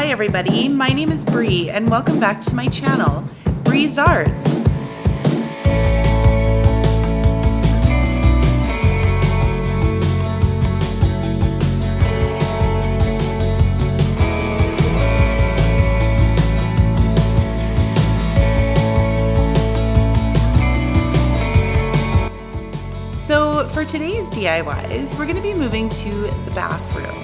Hi everybody, my name is Bree and welcome back to my channel, Bree's Arts. So for today's DIYs, we're going to be moving to the bathroom.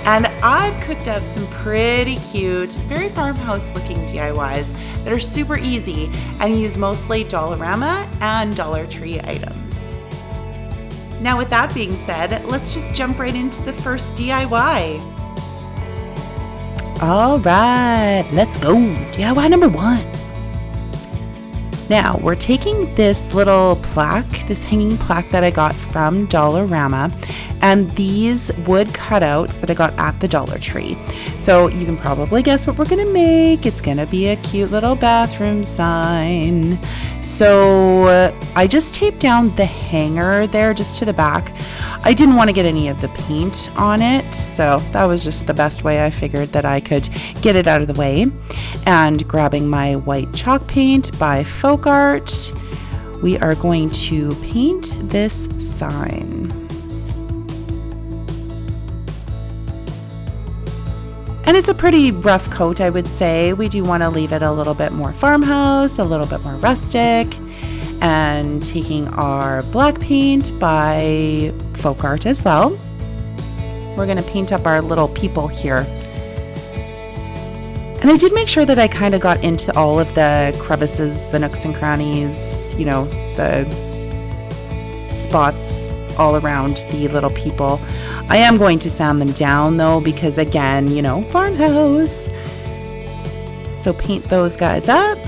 And I've cooked up some pretty cute, very farmhouse looking DIYs that are super easy and use mostly Dollarama and Dollar Tree items. Now with that being said, let's just jump right into the first DIY. All right, let's go. DIY number 1. Now, we're taking this little plaque, this hanging plaque that I got from Dollarama, and these wood cutouts that I got at the Dollar Tree. So you can probably guess what we're gonna make. It's gonna be a cute little bathroom sign. So I just taped down the hanger there just to the back. I didn't want to get any of the paint on it, so that was just the best way I figured that I could get it out of the way. And grabbing my white chalk paint by Folk Art, we are going to paint this sign. And it's a pretty rough coat, I would say. We do want to leave it a little bit more farmhouse, a little bit more rustic. And taking our black paint by Folk Art as well, we're going to paint up our little people here. And I did make sure that I kind of got into all of the crevices, the nooks and crannies, you know, the spots all around the little people. I am going to sand them down though, because again, you know, farmhouse. So paint those guys up.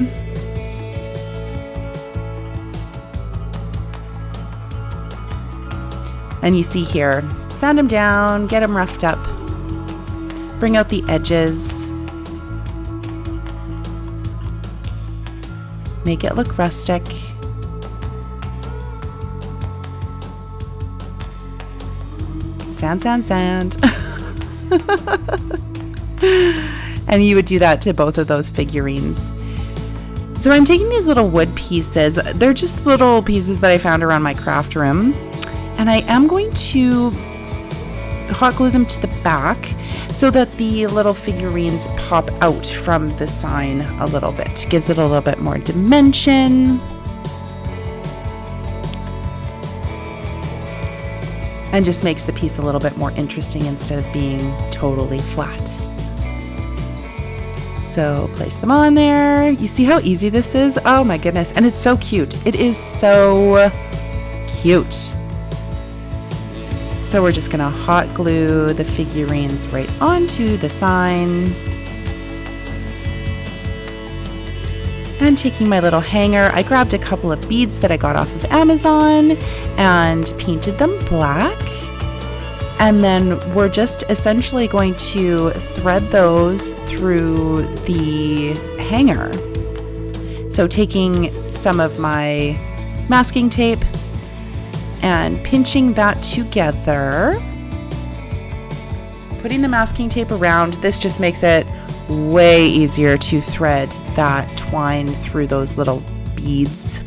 And you see here, sand them down, get them roughed up, bring out the edges, make it look rustic. Sand, sand, sand. And you would do that to both of those figurines. So I'm taking these little wood pieces. They're just little pieces that I found around my craft room. And I am going to hot glue them to the back so that the little figurines pop out from the sign a little bit. Gives it a little bit more dimension. And just makes the piece a little bit more interesting instead of being totally flat. So place them on there. You see how easy this is? Oh my goodness. And it's so cute. It is so cute. So we're just gonna hot glue the figurines right onto the sign. And taking my little hanger, I grabbed a couple of beads that I got off of Amazon and painted them black. And then we're just essentially going to thread those through the hanger. So taking some of my masking tape and pinching that together, putting the masking tape around. This just makes it way easier to thread that twine through those little beads.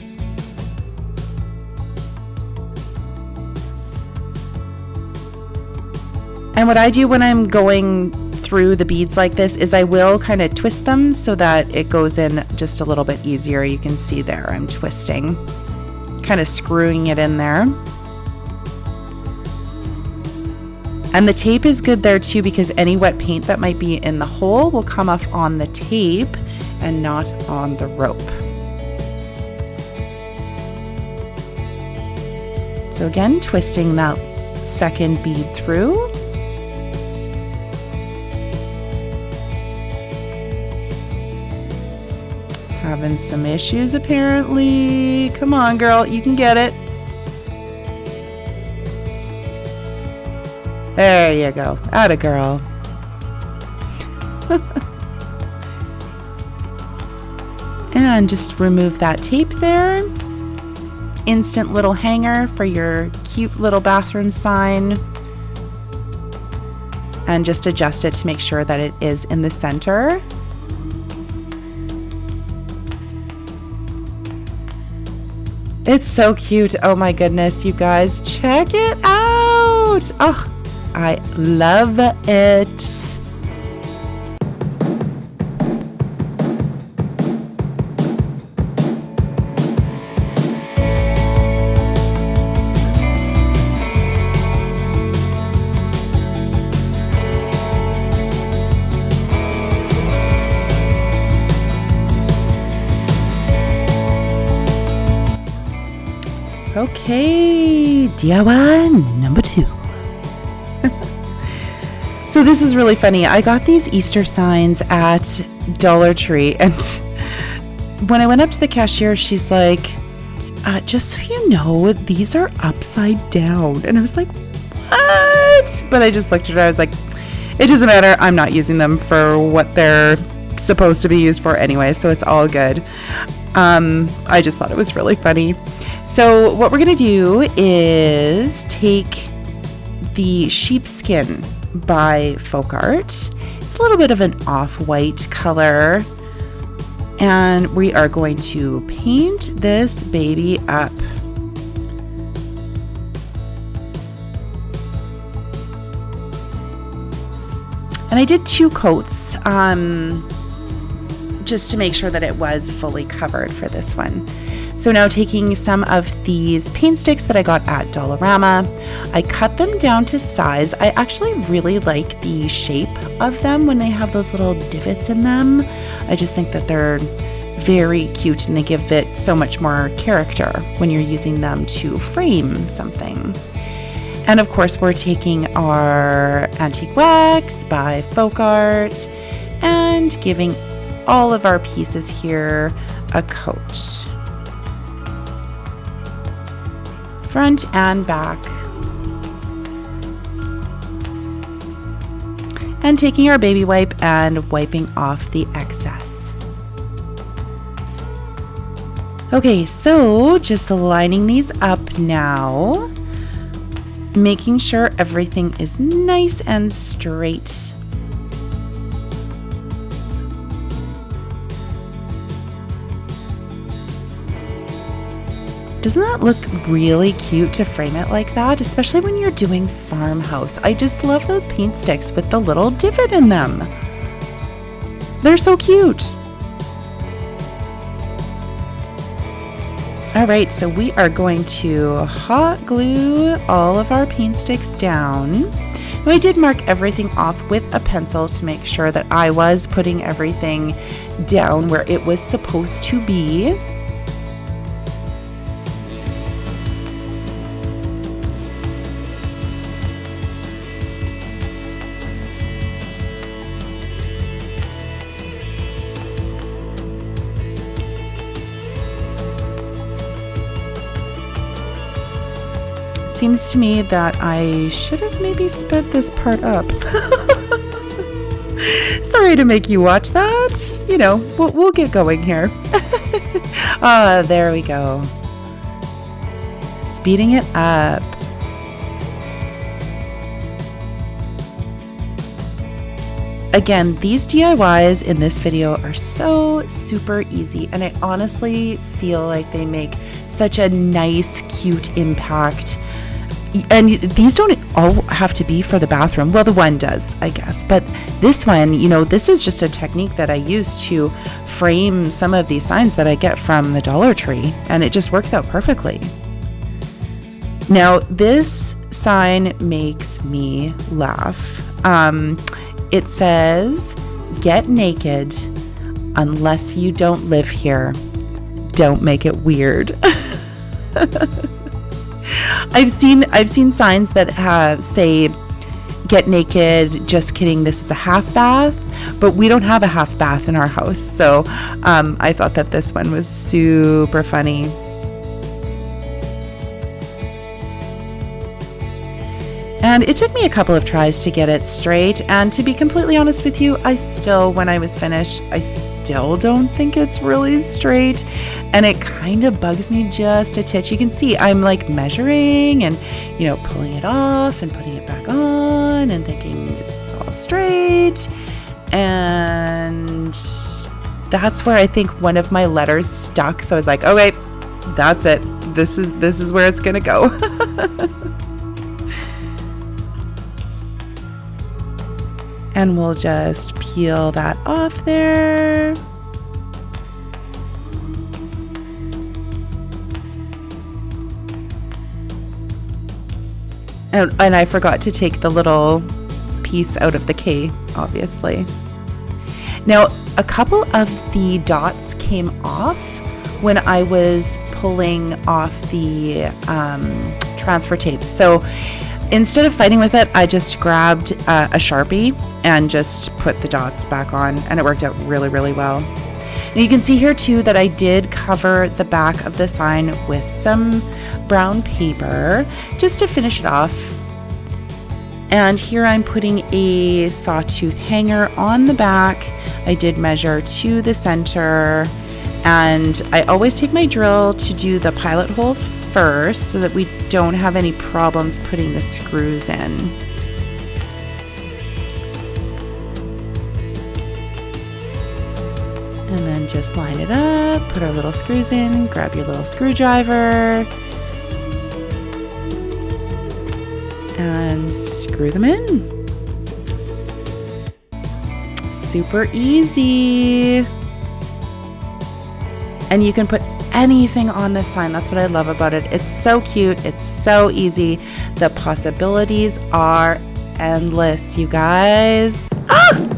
And what I do when I'm going through the beads like this is I will kind of twist them so that it goes in just a little bit easier. You can see there I'm twisting, kind of screwing it in there. And the tape is good there too, because any wet paint that might be in the hole will come off on the tape and not on the rope. So again, twisting that second bead through. Having some issues apparently. Come on, girl, you can get it. There you go. Atta girl. And just remove that tape there. Instant little hanger for your cute little bathroom sign. and just adjust it to make sure that it is in the center. It's so cute. Oh my goodness, you guys, check it out. Oh, I love it. Okay, DIY number 2. So this is really funny. I got these Easter signs at Dollar Tree, and when I went up to the cashier, she's like, just so you know, these are upside down. And I was like, what? But I just looked at her. I was like, it doesn't matter. I'm not using them for what they're supposed to be used for anyway, so it's all good. I just thought it was really funny. So what we're going to do is take the sheepskin by Folk Art. It's a little bit of an off-white color, and we are going to paint this baby up. And I did 2 coats just to make sure that it was fully covered for this one. So now taking some of these paint sticks that I got at Dollarama, I cut them down to size. I actually really like the shape of them when they have those little divots in them. I just think that they're very cute and they give it so much more character when you're using them to frame something. And of course, we're taking our antique wax by Folk Art and giving all of our pieces here a coat. Front and back. And taking our baby wipe and wiping off the excess. Okay, so just lining these up now, making sure everything is nice and straight. Doesn't that look really cute to frame it like that? Especially when you're doing farmhouse. I just love those paint sticks with the little divot in them. They're so cute. All right, so we are going to hot glue all of our paint sticks down. Now I did mark everything off with a pencil to make sure that I was putting everything down where it was supposed to be. Seems to me that I should have maybe sped this part up. Sorry to make you watch that. You know, we'll get going here. There we go. Speeding it up. Again, these DIYs in this video are so super easy, and I honestly feel like they make such a nice, cute impact. And these don't all have to be for the bathroom. Well, the one does, I guess. But this one, you know, this is just a technique that I use to frame some of these signs that I get from the Dollar Tree. And it just works out perfectly. Now, this sign makes me laugh. It says, "Get naked unless you don't live here. Don't make it weird." I've seen signs that say, "Get naked, just kidding, this is a half bath," but we don't have a half bath in our house. So I thought that this one was super funny. And it took me a couple of tries to get it straight. And to be completely honest with you, when I was finished, I still don't think it's really straight. And it kind of bugs me just a titch. You can see I'm like measuring and, you know, pulling it off and putting it back on and thinking, is this all all straight. And that's where I think one of my letters stuck. So I was like, okay, that's it. This is where it's gonna go. And we'll just peel that off there. And I forgot to take the little piece out of the K, obviously. Now, a couple of the dots came off when I was pulling off the transfer tapes. So instead of fighting with it, I just grabbed a Sharpie and just put the dots back on, and it worked out really, really well. Now you can see here too that I did cover the back of the sign with some brown paper just to finish it off. And here I'm putting a sawtooth hanger on the back. I did measure to the center, and I always take my drill to do the pilot holes first so that we don't have any problems putting the screws in. And then just line it up, put our little screws in, grab your little screwdriver, and screw them in. Super easy. And you can put anything on this sign. That's what I love about it. It's so cute. It's so easy. The possibilities are endless, you guys. Ah!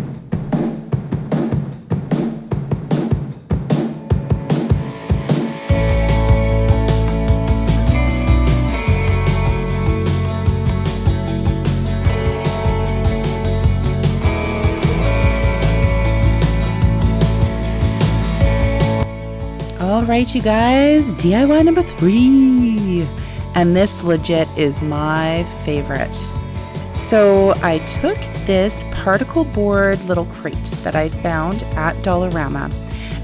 All right, you guys, DIY number 3. And this legit is my favorite. So I took this particle board little crate that I found at Dollarama,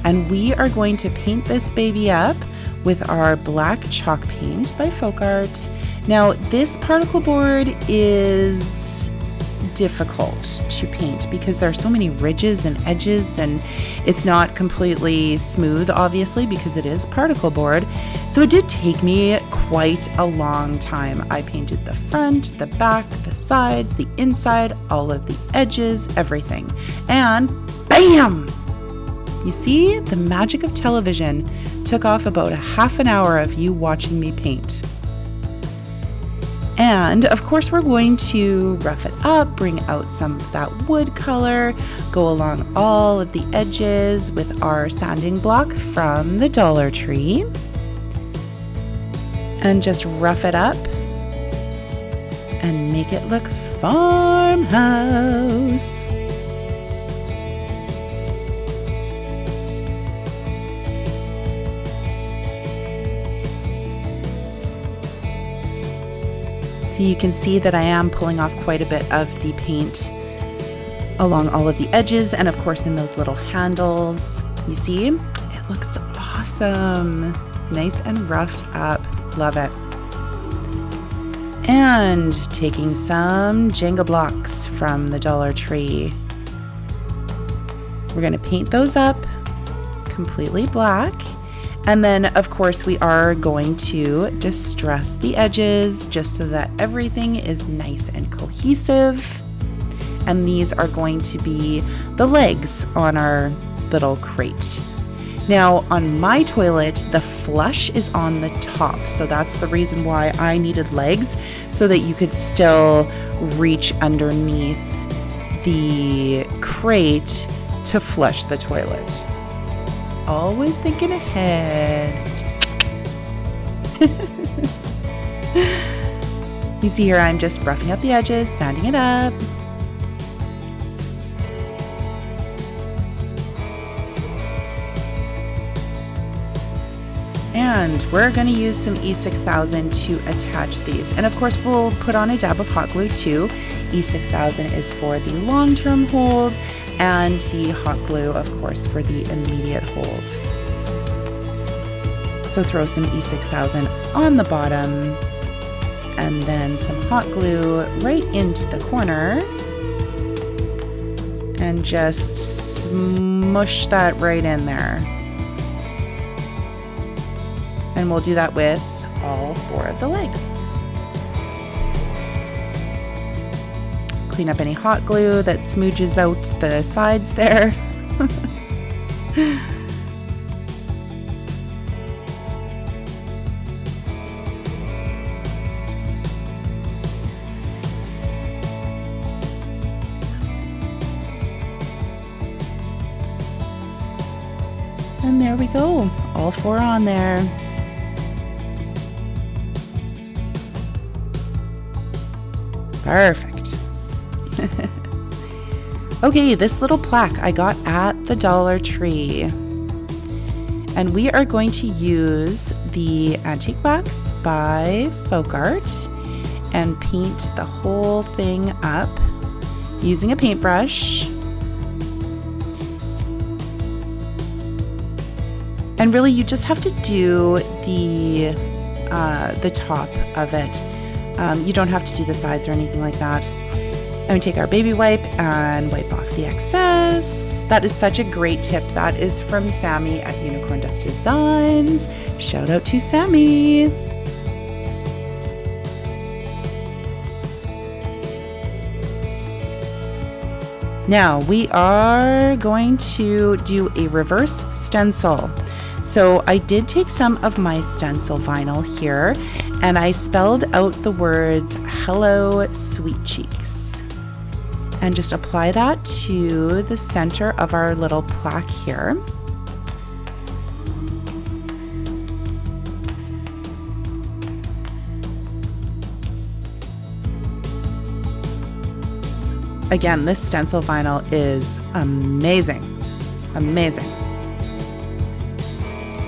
and we are going to paint this baby up with our black chalk paint by Folk Art. Now, this particle board is difficult to paint because there are so many ridges and edges, and it's not completely smooth, obviously, because it is particle board. So it did take me quite a long time. I painted the front, the back, the sides, the inside, all of the edges, everything. And bam! You see, the magic of television took off about a half an hour of you watching me paint. And of course, we're going to rough it up, bring out some of that wood color, go along all of the edges with our sanding block from the Dollar Tree, and just rough it up and make it look farmhouse. So you can see that I am pulling off quite a bit of the paint along all of the edges, and of course in those little handles. You see, it looks awesome. Nice and roughed up. Love it. And taking some Jenga blocks from the Dollar Tree. We're going to paint those up completely black. And then, of course, we are going to distress the edges just so that everything is nice and cohesive. And these are going to be the legs on our little crate. Now, on my toilet, the flush is on the top. So that's the reason why I needed legs, so that you could still reach underneath the crate to flush the toilet. Always thinking ahead. You see here, I'm just roughing up the edges, sanding it up. And we're going to use some E6000 to attach these. And of course, we'll put on a dab of hot glue too. E6000 is for the long-term hold, and the hot glue, of course, for the immediate hold. So throw some E6000 on the bottom, and then some hot glue right into the corner. and just smush that right in there. And we'll do that with all 4 of the legs. Clean up any hot glue that smooches out the sides there. And there we go, all 4 on there. Perfect. Okay, this little plaque I got at the Dollar Tree. And we are going to use the Antique Wax by Folk Art and paint the whole thing up using a paintbrush. And really, you just have to do the top of it. You don't have to do the sides or anything like that. And we take our baby wipe and wipe off the excess. That is such a great tip. That is from Sammy at Unicorn Dust Designs. Shout out to Sammy. Now we are going to do a reverse stencil. So I did take some of my stencil vinyl here and I spelled out the words "Hello, Sweet Cheeks." And just apply that to the center of our little plaque here. Again, this stencil vinyl is amazing, amazing.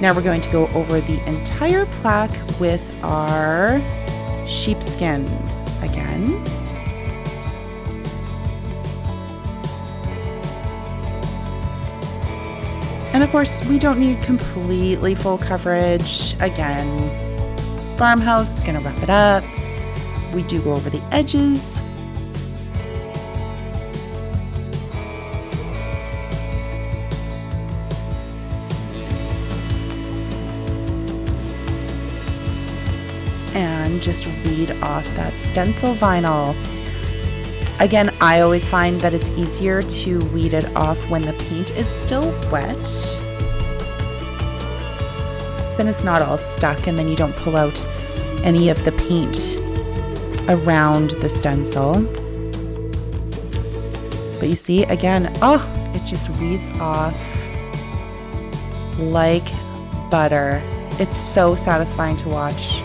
Now we're going to go over the entire plaque with our sheepskin again. And of course, we don't need completely full coverage. Again, Farmhouse is gonna rough it up. We do go over the edges. And just weed off that stencil vinyl. Again, I always find that it's easier to weed it off when the paint is still wet. Then it's not all stuck and then you don't pull out any of the paint around the stencil. But you see, again, oh, it just weeds off like butter. It's so satisfying to watch.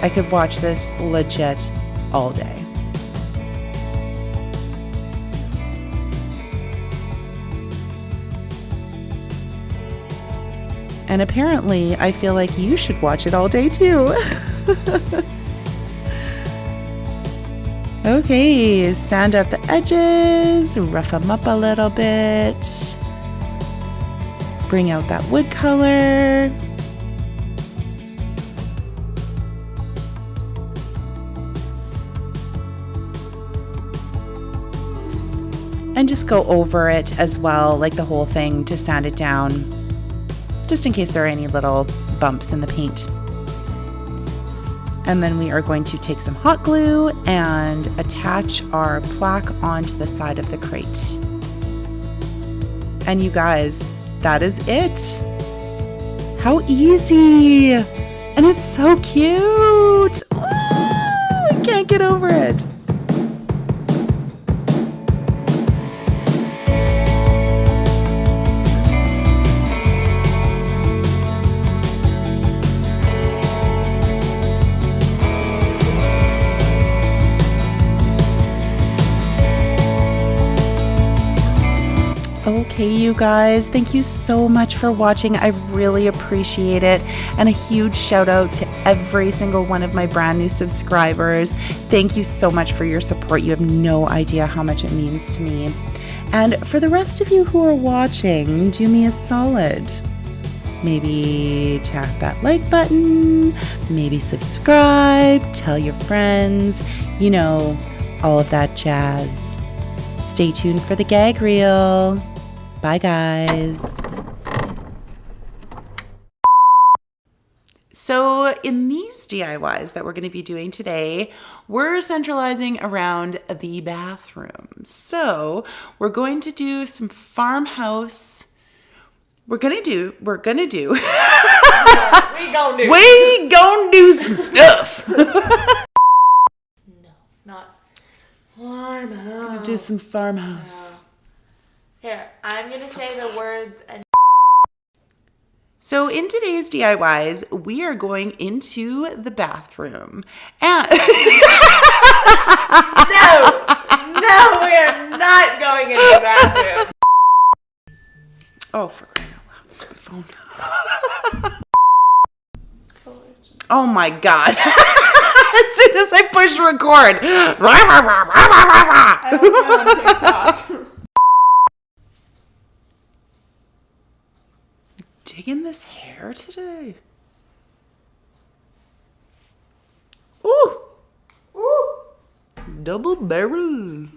I could watch this legit all day. And apparently, I feel like you should watch it all day too. Okay, sand up the edges, rough them up a little bit. Bring out that wood color. And just go over it as well, like the whole thing, to sand it down, just in case there are any little bumps in the paint. And then we are going to take some hot glue and attach our plaque onto the side of the crate. And you guys, that is it. How easy! And it's so cute! Oh, I can't get over it. Okay, you guys, thank you so much for watching. I really appreciate it. And a huge shout out to every single one of my brand new subscribers. Thank you so much for your support. You have no idea how much it means to me. And for the rest of you who are watching, do me a solid. Maybe tap that like button, maybe subscribe, tell your friends, you know, all of that jazz. Stay tuned for the gag reel. Bye, guys. So in these DIYs that we're going to be doing today, we're centralizing around the bathroom. So we're going to do some farmhouse. We're gonna do. We gonna do some stuff. No, not farmhouse. Gonna do some farmhouse. No. Here, I'm gonna say the words and. So in today's DIYs, we are going into the bathroom. And No, we are not going into the bathroom. Oh, for crying out loud, stupid phone. Oh my God. As soon as I push record. I was on TikTok. Digging this hair today. Ooh. Ooh. Double barrel.